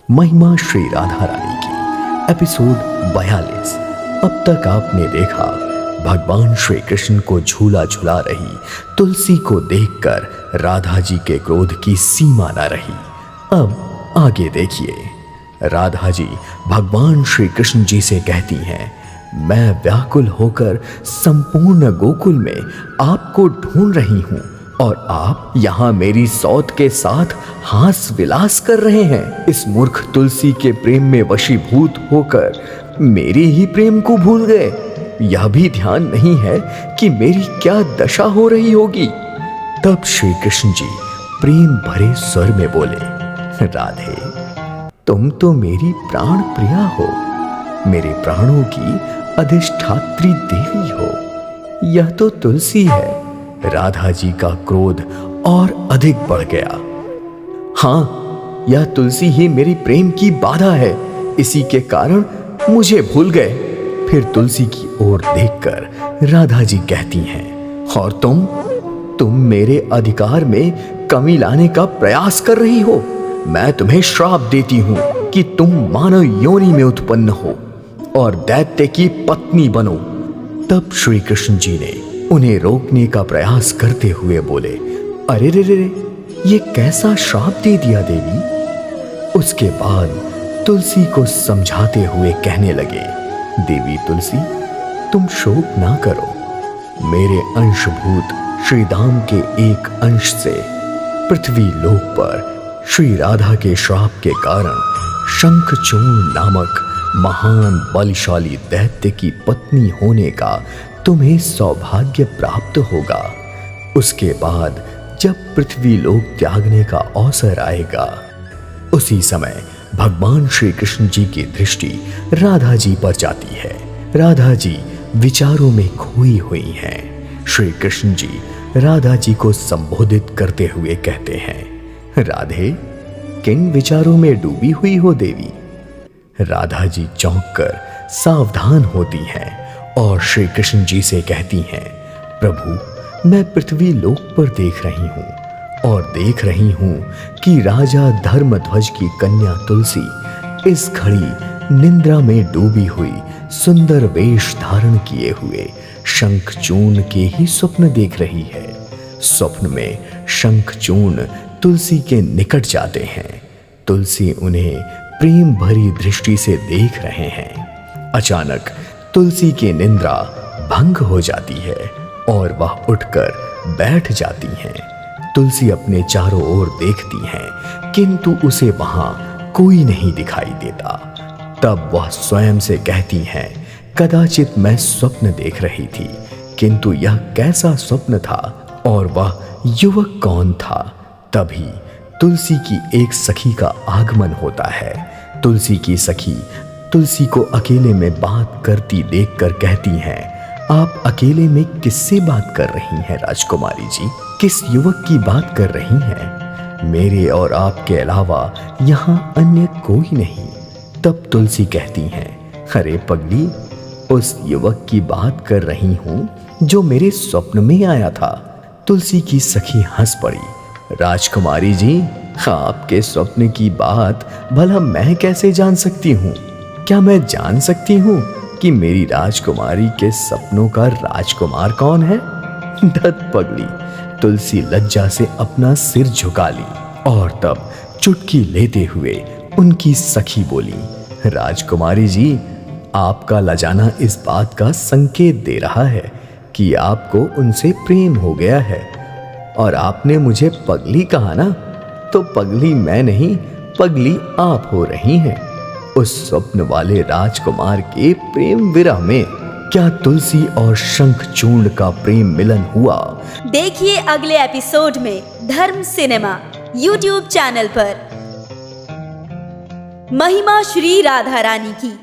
महिमा श्री राधा रानी की एपिसोड 42। अब तक आपने देखा भगवान श्री कृष्ण को झूला झुला रही तुलसी को देखकर राधा जी के क्रोध की सीमा न रही। अब आगे देखिए। राधा जी भगवान श्री कृष्ण जी से कहती हैं, मैं व्याकुल होकर संपूर्ण गोकुल में आपको ढूंढ रही हूं और आप यहाँ मेरी सौत के साथ हास विलास कर रहे हैं। इस मूर्ख तुलसी के प्रेम में वशीभूत होकर मेरे ही प्रेम को भूल गए। यह भी ध्यान नहीं है कि मेरी क्या दशा हो रही होगी। तब श्री कृष्ण जी प्रेम भरे स्वर में बोले, राधे तुम तो मेरी प्राण प्रिया हो, मेरे प्राणों की अधिष्ठात्री देवी हो। यह तो तुलसी है। राधा जी का क्रोध और अधिक बढ़ गया। हाँ, यह तुलसी ही मेरी प्रेम की बाधा है, इसी के कारण मुझे भूल गए। फिर तुलसी की ओर देखकर राधा जी कहती हैं, और तुम मेरे अधिकार में कमी लाने का प्रयास कर रही हो। मैं तुम्हें श्राप देती हूं कि तुम मानव योनि में उत्पन्न हो और दैत्य की पत्नी बनो। तब श्री कृष्ण जी ने उन्हें रोकने का प्रयास करते हुए बोले, अरे रे रे, ये कैसा श्राप दे दिया देवी। उसके बाद तुलसी को समझाते हुए कहने लगे, देवी तुलसी तुम शोक ना करो। मेरे अंशभूत श्री धाम के एक अंश से पृथ्वी लोक पर श्री राधा के श्राप के कारण शंखचूर्ण नामक महान बलशाली दैत्य की पत्नी होने का तुम्हें सौभाग्य प्राप्त होगा। उसके बाद जब पृथ्वी लोक त्यागने का अवसर आएगा, उसी समय भगवान श्री कृष्ण जी की दृष्टि राधा जी पर जाती है। राधा जी विचारों में खोई हुई हैं। श्री कृष्ण जी राधा जी को संबोधित करते हुए कहते हैं, राधे किन विचारों में डूबी हुई हो देवी। राधा जी चौंक कर सावधान होती हैं और श्री कृष्ण जी से कहती हैं, प्रभु मैं पृथ्वी लोक पर देख रही हूं और देख रही हूं कि राजा धर्मध्वज की कन्या तुलसी इस घड़ी निंद्रा में डूबी हुई सुंदर वेश धारण किए हुए शंखचूर्ण के ही स्वप्न देख रही है। स्वप्न में शंखचूर्ण तुलसी के निकट जाते हैं। तुलसी उन्हें प्रेम भरी दृष्टि से देख रहे हैं। अचानक तुलसी की निंद्रा भंग हो जाती है और वह उठकर बैठ जाती हैं। तुलसी अपने चारों ओर देखती हैं, किंतु उसे वहां कोई नहीं दिखाई देता। तब वह स्वयं से कहती हैं, कदाचित मैं स्वप्न देख रही थी, किंतु यह कैसा स्वप्न था और वह युवक कौन था। तभी तुलसी की एक सखी का आगमन होता है। तुलसी की सखी तुलसी को अकेले में बात करती देखकर कहती हैं, आप अकेले में किससे बात कर रही हैं राजकुमारी जी? किस युवक की बात कर रही हैं? मेरे और आपके अलावा यहाँ अन्य कोई नहीं। तब तुलसी कहती हैं, अरे पगली, उस युवक की बात कर रही हूं जो मेरे स्वप्न में आया था। तुलसी की सखी हंस पड़ी, राजकुमारी जी आपके स्वप्न की बात भला मैं कैसे जान सकती हूँ? क्या मैं जान सकती हूँ कि मेरी राजकुमारी के सपनों का राजकुमार कौन है? धत पगली। तुलसी लज्जा से अपना सिर झुका ली और तब चुटकी लेते हुए उनकी सखी बोली, राजकुमारी जी आपका लजाना इस बात का संकेत दे रहा है कि आपको उनसे प्रेम हो गया है। और आपने मुझे पगली कहा ना, तो पगली मैं नहीं, पगली आप हो रही हैं। उस स्वप्न वाले राजकुमार के प्रेम विरह में क्या तुलसी और शंखचूर्ण का प्रेम मिलन हुआ? देखिए अगले एपिसोड में धर्म सिनेमा YouTube चैनल पर। महिमा श्री राधा रानी की।